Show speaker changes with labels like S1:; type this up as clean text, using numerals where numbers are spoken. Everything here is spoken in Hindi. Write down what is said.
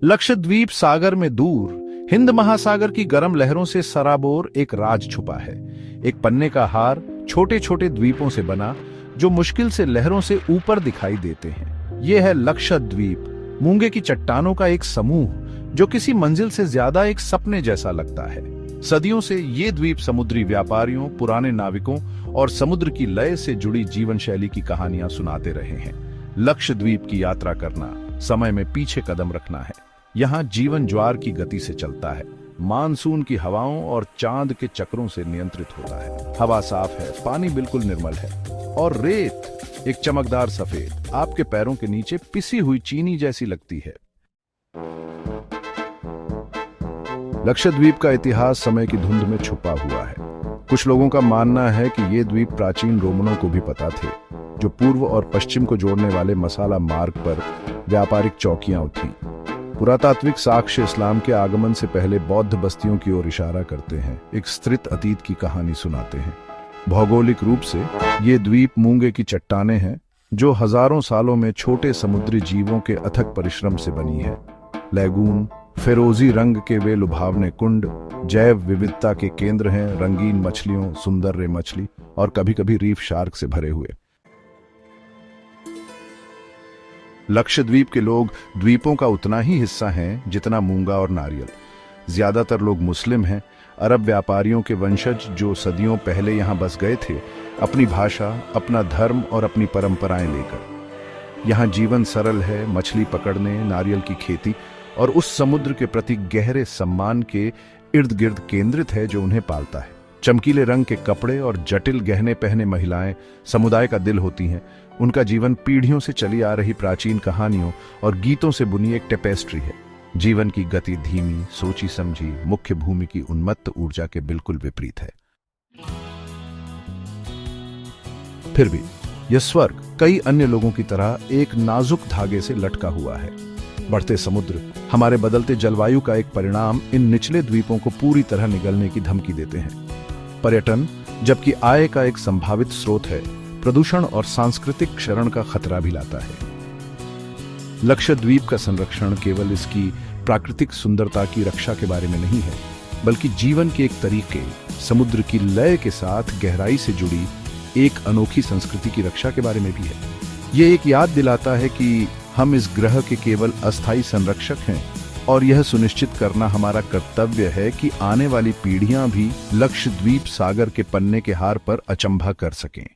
S1: लक्षद्वीप सागर में दूर हिंद महासागर की गर्म लहरों से सराबोर एक राज छुपा है। एक पन्ने का हार छोटे छोटे द्वीपों से बना जो मुश्किल से लहरों से ऊपर दिखाई देते हैं। यह है लक्षद्वीप, मूंगे की चट्टानों का एक समूह जो किसी मंजिल से ज्यादा एक सपने जैसा लगता है। सदियों से ये द्वीप समुद्री व्यापारियों, पुराने नाविकों और समुद्र की लय से जुड़ी जीवन शैली की कहानियां सुनाते रहे हैं। लक्षद्वीप की यात्रा करना समय में पीछे कदम रखना है। यहाँ जीवन ज्वार की गति से चलता है, मानसून की हवाओं और चांद के चक्रों से नियंत्रित होता है। हवा साफ है, पानी बिल्कुल निर्मल है और रेत एक चमकदार सफेद आपके पैरों के नीचे पिसी हुई चीनी जैसी लगती है। लक्षद्वीप का इतिहास समय की धुंध में छुपा हुआ है। कुछ लोगों का मानना है कि ये द्वीप प्राचीन रोमनों को भी पता थे, जो पूर्व और पश्चिम को जोड़ने वाले मसाला मार्ग पर व्यापारिक चौकियां थीं। पुरातात्विक साक्ष्य इस्लाम के आगमन से पहले बौद्ध बस्तियों की ओर इशारा करते हैं, एक विस्तृत अतीत की कहानी सुनाते हैं। भौगोलिक रूप से ये द्वीप मूंगे की चट्टानें हैं जो हजारों सालों में छोटे समुद्री जीवों के अथक परिश्रम से बनी है। लैगून, फिरोजी रंग के वे लुभावने कुंड जैव विविधता के केंद्र हैं, रंगीन मछलियों, सुंदर रे मछली और कभी कभी रीफ शार्क से भरे हुए। लक्षद्वीप के लोग द्वीपों का उतना ही हिस्सा हैं जितना मूंगा और नारियल। ज्यादातर लोग मुस्लिम हैं, अरब व्यापारियों के वंशज जो सदियों पहले यहां बस गए थे, अपनी भाषा, अपना धर्म और अपनी परंपराएं लेकर। यहां जीवन सरल है, मछली पकड़ने, नारियल की खेती और उस समुद्र के प्रति गहरे सम्मान के इर्द गिर्द केंद्रित है जो उन्हें पालता है। चमकीले रंग के कपड़े और जटिल गहने पहने महिलाएं समुदाय का दिल होती हैं। उनका जीवन पीढ़ियों से चली आ रही प्राचीन कहानियों और गीतों से बुनी एक टेपेस्ट्री है। जीवन की गति धीमी, सोची समझी, मुख्य भूमि की उन्मत्त ऊर्जा के बिल्कुल विपरीत है। फिर भी यह स्वर्ग कई अन्य लोगों की तरह एक नाजुक धागे से लटका हुआ है। बढ़ते समुद्र, हमारे बदलते जलवायु का एक परिणाम इन निचले द्वीपों को पूरी तरह निगलने की धमकी देते हैं। पर्यटन, जबकि आय का एक संभावित स्रोत है, प्रदूषण और सांस्कृतिक क्षरण का खतरा भी लाता है। लक्षद्वीप का संरक्षण केवल इसकी प्राकृतिक सुंदरता की रक्षा के बारे में नहीं है, बल्कि जीवन के एक तरीके, समुद्र की लय के साथ गहराई से जुड़ी एक अनोखी संस्कृति की रक्षा के बारे में भी है। ये एक याद दिलाता है कि हम इस ग्रह के केवल अस्थायी संरक्षक हैं और यह सुनिश्चित करना हमारा कर्तव्य है कि आने वाली पीढ़ियां भी लक्षद्वीप सागर के पन्ने के हार पर अचंभा कर सकें।